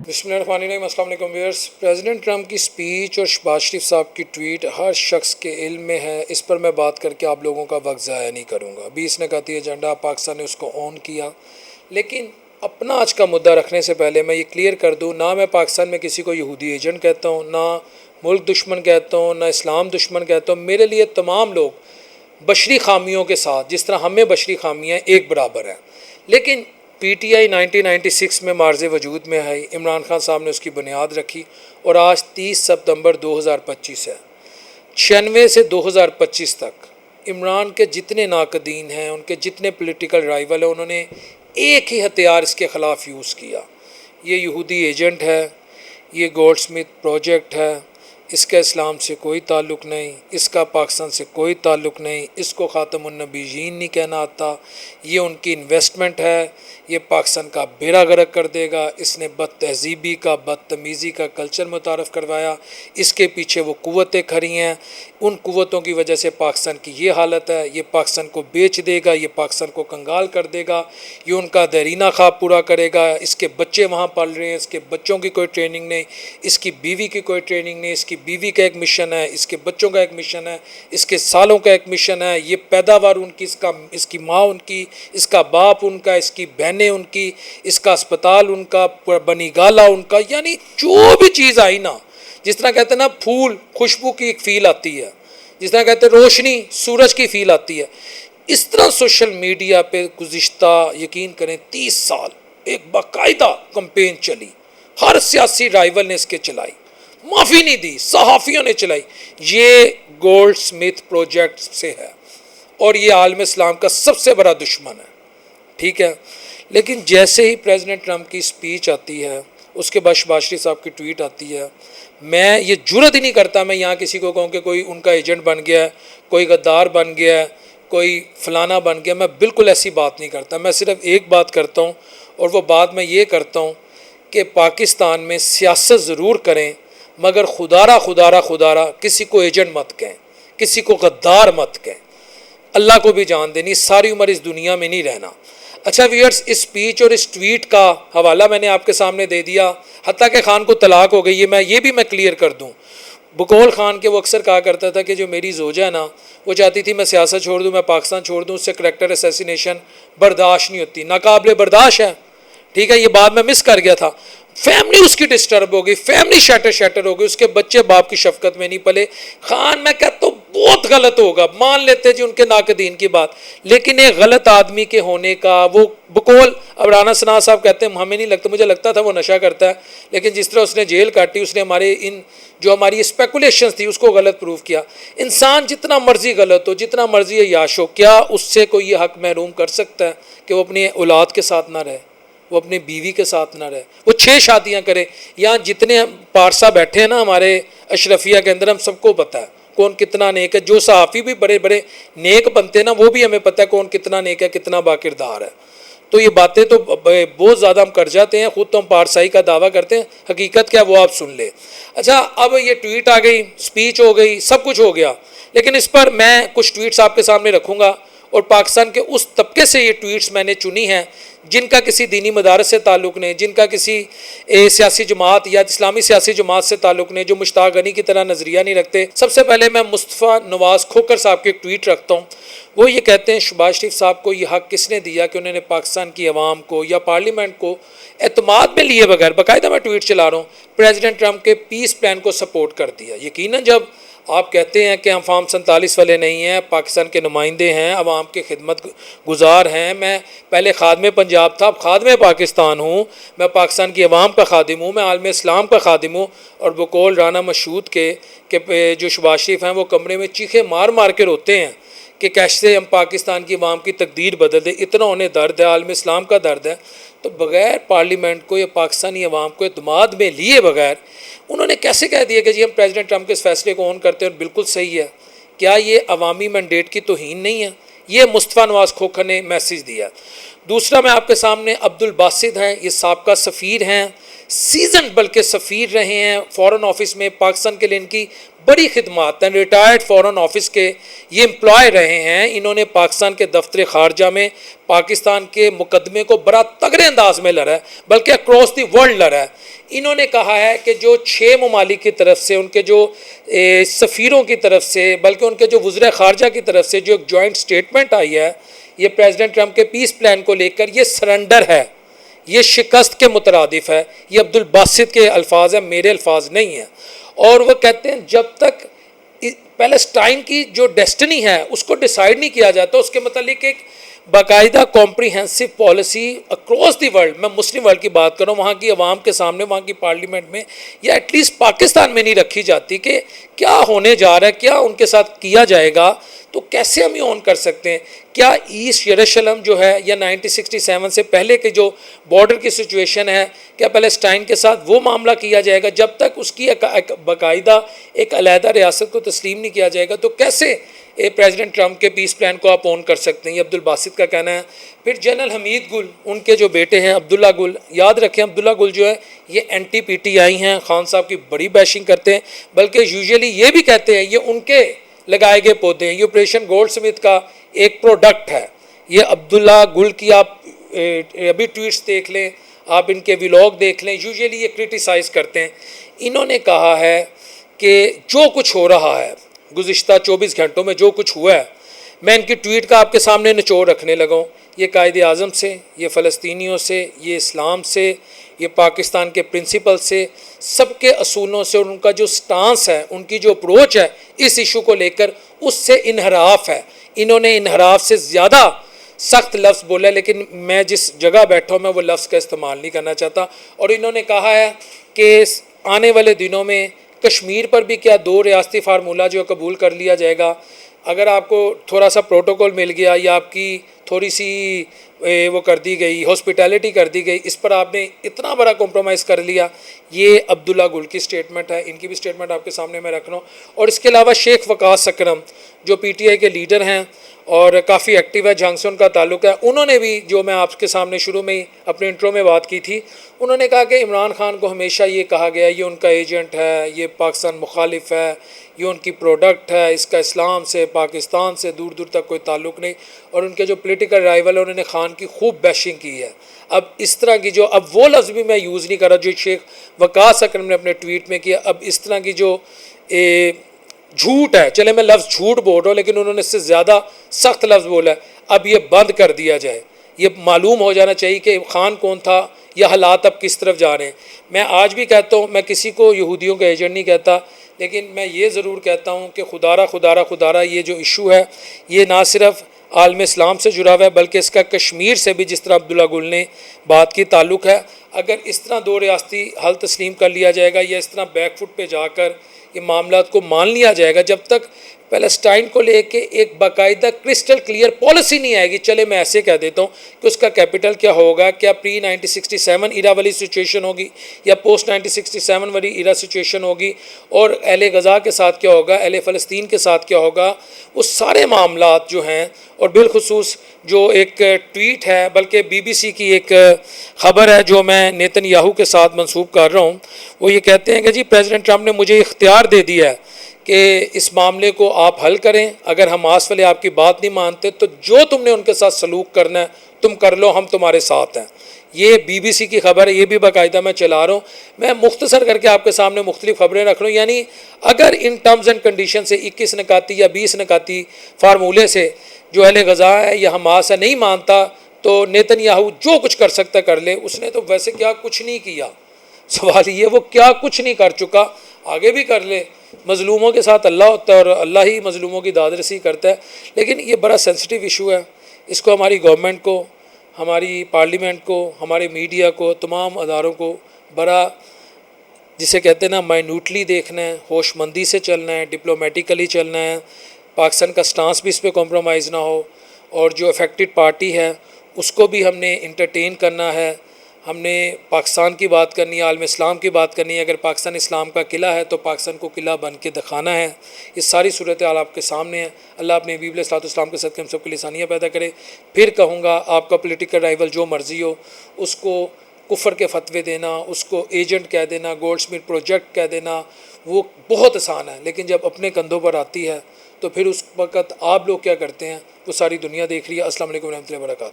بسم اللہ الرحمن الرحیم۔ السلام علیکم ویئرس۔ پریزیڈنٹ ٹرمپ کی سپیچ اور شہباز شریف صاحب کی ٹویٹ ہر شخص کے علم میں ہے، اس پر میں بات کر کے آپ لوگوں کا وقت ضائع نہیں کروں گا۔ 20 نکاتی ایجنڈا پاکستان نے اس کو آن کیا، لیکن اپنا آج کا مدعا رکھنے سے پہلے میں یہ کلیئر کر دوں، نہ میں پاکستان میں کسی کو یہودی ایجنٹ کہتا ہوں، نہ ملک دشمن کہتا ہوں، نہ اسلام دشمن کہتا ہوں۔ میرے لیے تمام لوگ بشری خامیوں کے ساتھ، جس طرح ہمیں بشری خامیاں ایک برابر ہیں، لیکن پی ٹی آئی 1996 میں معرض وجود میں آئی، عمران خان صاحب نے اس کی بنیاد رکھی اور آج 30 ستمبر 2025 ہے۔ 96 سے 2025 تک عمران کے جتنے ناقدین ہیں، ان کے جتنے پولیٹیکل رائیول ہیں، انہوں نے ایک ہی ہتھیار اس کے خلاف یوز کیا۔ یہ یہودی ایجنٹ ہے، یہ گولڈ سمتھ پروجیکٹ ہے، اس کا اسلام سے کوئی تعلق نہیں، اس کا پاکستان سے کوئی تعلق نہیں، اس کو خاتم النبیین نہیں کہنا آتا، یہ ان کی انویسٹمنٹ ہے، یہ پاکستان کا بیڑا غرق کر دے گا۔ اس نے بد تہذیبی کا، بدتمیزی کا کلچر متعارف کروایا، اس کے پیچھے وہ قوتیں کھڑی ہیں، ان قوتوں کی وجہ سے پاکستان کی یہ حالت ہے، یہ پاکستان کو بیچ دے گا، یہ پاکستان کو کنگال کر دے گا، یہ ان کا دیرینہ خواب پورا کرے گا۔ اس کے بچے وہاں پل رہے ہیں، اس کے بچوں کی کوئی ٹریننگ نہیں، اس کی بیوی کی کوئی ٹریننگ نہیں، اس کی بیوی کا ایک مشن ہے، اس کے بچوں کا ایک مشن ہے، اس کے سالوں کا ایک مشن ہے، یہ پیداوار ان کی، اس کی ماں ان کی، اس کا باپ ان کا، اس کی بہنیں ان کی، اس کا اسپتال ان کا، بنی گالا ان کا، یعنی جو بھی چیز آئی نا، جس طرح کہتے ہیں نا پھول خوشبو کی ایک فیل آتی ہے، جس طرح کہتے ہیں روشنی سورج کی فیل آتی ہے، اس طرح سوشل میڈیا پہ گزشتہ یقین کریں 30 سال ایک باقاعدہ کمپین چلی، ہر سیاسی رائیول نے اس کے چلائی، معافی نہیں دی، صحافیوں نے چلائی۔ یہ گولڈ سمتھ پروجیکٹ سے ہے اور یہ عالم اسلام کا سب سے بڑا دشمن ہے، ٹھیک ہے۔ لیکن جیسے ہی پریزیڈنٹ ٹرمپ کی سپیچ آتی ہے، اس کے بعد شہباز شریف صاحب کی ٹویٹ آتی ہے، میں یہ جرت ہی نہیں کرتا میں یہاں کسی کو کہوں کہ کوئی ان کا ایجنٹ بن گیا ہے، کوئی غدار بن گیا ہے، کوئی فلانا بن گیا، میں بالکل ایسی بات نہیں کرتا۔ میں صرف ایک بات کرتا ہوں، اور وہ بات میں یہ کرتا ہوں کہ پاکستان میں سیاست ضرور کریں، مگر خدارہ کسی کو ایجنٹ مت کہیں، کسی کو غدار مت کہیں، اللہ کو بھی جان دینی، ساری عمر اس دنیا میں نہیں رہنا۔ اچھا ویئرس، اس سپیچ اور اس ٹویٹ کا حوالہ میں نے آپ کے سامنے دے دیا، حتیٰ کہ خان کو طلاق ہو گئی ہے، یہ بھی میں کلیئر کر دوں۔ بقول خان کے وہ اکثر کہا کرتا تھا کہ جو میری زوجہ ہے نا، وہ چاہتی تھی میں سیاست چھوڑ دوں، میں پاکستان چھوڑ دوں، اس سے کریکٹر اسیسینیشن برداشت نہیں ہوتی، ناقابل برداشت ہے، ٹھیک ہے۔ یہ بات میں مس کر گیا تھا۔ فیملی اس کی ڈسٹرب ہو گئی، فیملی شیٹر ہو گئی، اس کے بچے باپ کی شفقت میں نہیں پلے۔ خان میں کہتا ہوں بہت غلط ہوگا، مان لیتے جی ان کے ناقدین کی بات، لیکن ایک غلط آدمی کے ہونے کا وہ بقول اب رانا ثنا صاحب کہتے ہیں ہمیں نہیں لگتا، مجھے لگتا تھا وہ نشہ کرتا ہے، لیکن جس طرح اس نے جیل کاٹی، اس نے ہماری اسپیکولیشنز تھی اس کو غلط پروف کیا۔ انسان جتنا مرضی غلط ہو، جتنا مرضی عیاش ہو، کیا اس سے کوئی یہ حق محروم کر سکتا ہے کہ وہ اپنی اولاد کے ساتھ نہ رہے، وہ اپنی بیوی کے ساتھ نہ رہے، وہ 6 شادیاں کرے؟ یہاں جتنے پارسا بیٹھے ہیں نا ہمارے اشرفیہ کے اندر، ہم سب کو پتہ ہے کون کتنا نیک ہے، جو صحافی بھی بڑے بڑے نیک بنتے ہیں نا، وہ بھی ہمیں پتہ ہے کون کتنا نیک ہے، کتنا باکردار ہے۔ تو یہ باتیں تو بہت زیادہ ہم کر جاتے ہیں، خود تو ہم پارسائی کا دعویٰ کرتے ہیں، حقیقت کیا وہ آپ سن لیں۔ اچھا، اب یہ ٹویٹ آ گئی، سپیچ ہو گئی، سب کچھ ہو گیا، لیکن اس پر میں کچھ ٹویٹس آپ کے سامنے رکھوں گا، اور پاکستان کے اس طبقے سے یہ ٹویٹس میں نے چنی ہیں جن کا کسی دینی مدارس سے تعلق نہیں، جن کا کسی سیاسی جماعت یا اسلامی سیاسی جماعت سے تعلق نہیں، جو مشتاق غنی کی طرح نظریہ نہیں رکھتے۔ سب سے پہلے میں مصطفیٰ نواز کھوکر صاحب کی ایک ٹویٹ رکھتا ہوں۔ وہ یہ کہتے ہیں شہباز شریف صاحب کو یہ حق کس نے دیا کہ انہوں نے پاکستان کی عوام کو یا پارلیمنٹ کو اعتماد میں لیے بغیر، باقاعدہ میں ٹویٹ چلا رہا ہوں، پریزیڈنٹ ٹرمپ کے پیس پلان کو سپورٹ کر دیا۔ یقیناً جب آپ کہتے ہیں کہ ہم فارم 47 والے نہیں ہیں، پاکستان کے نمائندے ہیں، عوام کے خدمت گزار ہیں، میں پہلے خادم پنجاب تھا، اب خادم پاکستان ہوں، میں پاکستان کی عوام کا خادم ہوں، میں عالم اسلام کا خادم ہوں، اور بقول رانا مشہود کے کہ جو شہباز شریف ہیں وہ کمرے میں چیخے مار مار کے روتے ہیں کہ کیسے ہم پاکستان کی عوام کی تقدیر بدل دیں، اتنا انہیں درد ہے، عالم اسلام کا درد ہے، تو بغیر پارلیمنٹ کو یا پاکستانی عوام کو اعتماد میں لیے بغیر انہوں نے کیسے کہہ دیا کہ جی ہم پریزیڈنٹ ٹرمپ کے اس فیصلے کو اون کرتے ہیں اور بالکل صحیح ہے؟ کیا یہ عوامی مینڈیٹ کی توہین نہیں ہے؟ یہ مصطفیٰ نواز کھوکھر نے میسیج دیا۔ دوسرا میں آپ کے سامنے عبدالباسط ہیں، یہ سابقہ سفیر ہیں، سیزن بلکہ سفیر رہے ہیں فورن آفس میں، پاکستان کے لیے ان کی بڑی خدمات ہیں، ریٹائرڈ فورن آفس کے یہ امپلائی رہے ہیں۔ انہوں نے پاکستان کے دفتر خارجہ میں پاکستان کے مقدمے کو بڑا تگڑے انداز میں لڑا ہے، بلکہ اکراس دی ورلڈ لڑا ہے۔ انہوں نے کہا ہے کہ جو 6 ممالک کی طرف سے، ان کے جو سفیروں کی طرف سے، بلکہ ان کے جو وزراء خارجہ کی طرف سے جو ایک جوائنٹ سٹیٹمنٹ آئی ہے یہ پریزیڈنٹ ٹرمپ کے پیس پلان کو لے کر، یہ سرنڈر ہے، یہ شکست کے مترادف ہے۔ یہ عبدالباسط کے الفاظ ہیں، میرے الفاظ نہیں ہیں۔ اور وہ کہتے ہیں جب تک پیلسٹائن کی جو ڈیسٹنی ہے اس کو ڈیسائیڈ نہیں کیا جاتا، اس کے متعلق ایک باقاعدہ comprehensive policy across the world, میں مسلم ورلڈ کی بات کروں، وہاں کی عوام کے سامنے، وہاں کی پارلیمنٹ میں یا ایٹ لیسٹ پاکستان میں نہیں رکھی جاتی کہ کیا ہونے جا رہا ہے، کیا ان کے ساتھ کیا جائے گا، تو کیسے ہم یہ آن کر سکتے ہیں؟ کیا ایسٹ یروشلم جو ہے یا 1967 سے پہلے کے جو بارڈر کی سچویشن ہے، کیا پیلسٹائن کے ساتھ وہ معاملہ کیا جائے گا؟ جب تک اس کی باقاعدہ ایک علیحدہ ریاست کو تسلیم نہیں کیا جائے گا تو کیسے پریزیڈنٹ ٹرمپ کے پیس پلان کو آپ اون کر سکتے ہیں؟ یہ عبدالباسط کا کہنا ہے۔ پھر جنرل حمید گل، ان کے جو بیٹے ہیں عبداللہ گل، یاد رکھیں عبداللہ گل جو ہے یہ اینٹی پی ٹی آئی ہیں، خان صاحب کی بڑی بیشنگ کرتے ہیں، بلکہ یوزیلی یہ بھی کہتے ہیں یہ ان کے لگائے گئے پودے ہیں، یہ آپریشن گولڈ سمتھ کا ایک پروڈکٹ ہے۔ یہ عبداللہ گل کی آپ ابھی ٹویٹس دیکھ لیں، آپ ان کے ولاگ دیکھ لیں، یوزیلی یہ کرٹیسائز کرتے ہیں۔ انہوں نے کہا ہے کہ جو کچھ ہو رہا ہے گزشتہ 24 گھنٹوں میں، جو کچھ ہوا ہے، میں ان کی ٹویٹ کا آپ کے سامنے نچوڑ رکھنے لگا ہوں، یہ قائد اعظم سے، یہ فلسطینیوں سے، یہ اسلام سے، یہ پاکستان کے پرنسپل سے، سب کے اصولوں سے، اور ان کا جو سٹانس ہے، ان کی جو اپروچ ہے اس ایشو کو لے کر، اس سے انحراف ہے۔ انہوں نے انحراف سے زیادہ سخت لفظ بولا ہے، لیکن میں جس جگہ بیٹھا ہوں میں وہ لفظ کا استعمال نہیں کرنا چاہتا۔ اور انہوں نے کہا ہے کہ آنے والے دنوں میں کشمیر پر بھی کیا 2 ریاستی فارمولہ جو قبول کر لیا جائے گا، اگر آپ کو تھوڑا سا پروٹوکول مل گیا یا آپ کی تھوڑی سی وہ کر دی گئی، ہاسپٹیلٹی کر دی گئی، اس پر آپ نے اتنا بڑا کمپرومائز کر لیا۔ یہ عبداللہ گل کی سٹیٹمنٹ ہے، ان کی بھی سٹیٹمنٹ آپ کے سامنے میں رکھ رہا ہوں۔ اور اس کے علاوہ شیخ وقاص اکرم جو پی ٹی آئی کے لیڈر ہیں اور کافی ایکٹیو ہے، جھنگ سے ان کا تعلق ہے، انہوں نے بھی، جو میں آپ کے سامنے شروع میں ہی اپنے انٹرو میں بات کی تھی، انہوں نے کہا کہ عمران خان کو ہمیشہ یہ کہا گیا یہ ان کا ایجنٹ ہے، یہ پاکستان مخالف ہے، یہ ان کی پروڈکٹ ہے، اس کا اسلام سے، پاکستان سے دور دور تک کوئی تعلق نہیں۔ اور ان کے جو پولیٹیکل رائیول ہیں انہوں نے خان کی خوب بیشنگ کی ہے۔ اب اس طرح کی جو، اب وہ لفظ بھی میں یوز نہیں کر رہا جو شیخ وقاص اکرم نے اپنے ٹویٹ میں کیا، اب اس طرح کی جو جھوٹ ہے، چلے میں لفظ جھوٹ بول رہا ہوں لیکن انہوں نے اس سے زیادہ سخت لفظ بولا ہے، اب یہ بند کر دیا جائے۔ یہ معلوم ہو جانا چاہیے کہ خان کون تھا یا حالات اب کس طرف جا رہے ہیں۔ میں آج بھی کہتا ہوں، میں کسی کو یہودیوں کا ایجنٹ نہیں کہتا، لیکن میں یہ ضرور کہتا ہوں کہ خدارہ یہ جو ایشو ہے یہ نہ صرف عالم اسلام سے جڑا ہوا ہے بلکہ اس کا کشمیر سے بھی، جس طرح عبداللہ گل نے بات کی، تعلق ہے۔ اگر اس طرح 2 ریاستی حل تسلیم کر لیا جائے گا یا اس طرح بیک فٹ پہ جا کر یہ معاملات کو مان لیا جائے گا، جب تک پیلسٹائن کو لے کے ایک باقاعدہ کرسٹل کلیئر پالیسی نہیں آئے گی، چلے میں ایسے کہہ دیتا ہوں کہ اس کا کیپٹل کیا ہوگا، کیا پری 1967 ایرا والی سچویشن ہوگی یا پوسٹ 1967 والی ایرا سچویشن ہوگی، اور اہل غزہ کے ساتھ کیا ہوگا، اہل فلسطین کے ساتھ کیا ہوگا، وہ سارے معاملات جو ہیں، اور بالخصوص جو ایک ٹویٹ ہے، بلکہ بی بی سی کی ایک خبر ہے جو میں نیتن یاہو کے ساتھ منسوب کر رہا ہوں، وہ یہ کہتے ہیں کہ جی پریزیڈنٹ ٹرمپ نے مجھے اختیار دے دیا ہے کہ اس معاملے کو آپ حل کریں، اگر حماس والے آپ کی بات نہیں مانتے تو جو تم نے ان کے ساتھ سلوک کرنا ہے تم کر لو، ہم تمہارے ساتھ ہیں۔ یہ بی بی سی کی خبر ہے، یہ بھی باقاعدہ میں چلا رہا ہوں، میں مختصر کر کے آپ کے سامنے مختلف خبریں رکھ رہا ہوں۔ یعنی اگر ان ٹرمز اینڈ کنڈیشن سے 21 نکاتی یا 20 نکاتی فارمولے سے جو اہل غزہ ہے یا حماس ہے نہیں مانتا تو نیتن یاہو جو کچھ کر سکتا کر لے۔ اس نے تو ویسے کیا کچھ نہیں کیا، سوال یہ وہ کیا کچھ نہیں کر چکا، آگے بھی کر لے۔ مظلوموں کے ساتھ اللہ ہوتا ہے اور اللہ ہی مظلوموں کی داد رسی کرتا ہے، لیکن یہ بڑا سینسٹیو ایشو ہے، اس کو ہماری گورنمنٹ کو، ہماری پارلیمنٹ کو، ہمارے میڈیا کو، تمام اداروں کو بڑا، جسے کہتے ہیں نا، مائنوٹلی دیکھنا ہے، ہوش مندی سے چلنا ہے، ڈپلومیٹیکلی چلنا ہے، پاکستان کا سٹانس بھی اس پہ کمپرومائز نہ ہو، اور جو افیکٹڈ پارٹی ہے اس کو بھی ہم نے انٹرٹین کرنا ہے۔ ہم نے پاکستان کی بات کرنی ہے، عالم اسلام کی بات کرنی ہے. اگر پاکستان اسلام کا قلعہ ہے تو پاکستان کو قلعہ بن کے دکھانا ہے. یہ ساری صورتحال آپ کے سامنے ہے. اللہ اپنے حبیب علیہ الصلوۃ والسلام کے صدقے ہم سب کے لیے آسانیاں پیدا کرے. پھر کہوں گا آپ کا پولیٹیکل رائیول جو مرضی ہو، اس کو کفر کے فتوے دینا، اس کو ایجنٹ کہہ دینا، گولڈ سمتھ پروجیکٹ کہہ دینا، وہ بہت آسان ہے. لیکن جب اپنے کندھوں پر آتی ہے تو پھر اس وقت آپ لوگ کیا کرتے ہیں وہ ساری دنیا دیکھ رہی ہے. السلام علیکم ورحمۃ اللہ وبرکاتہ.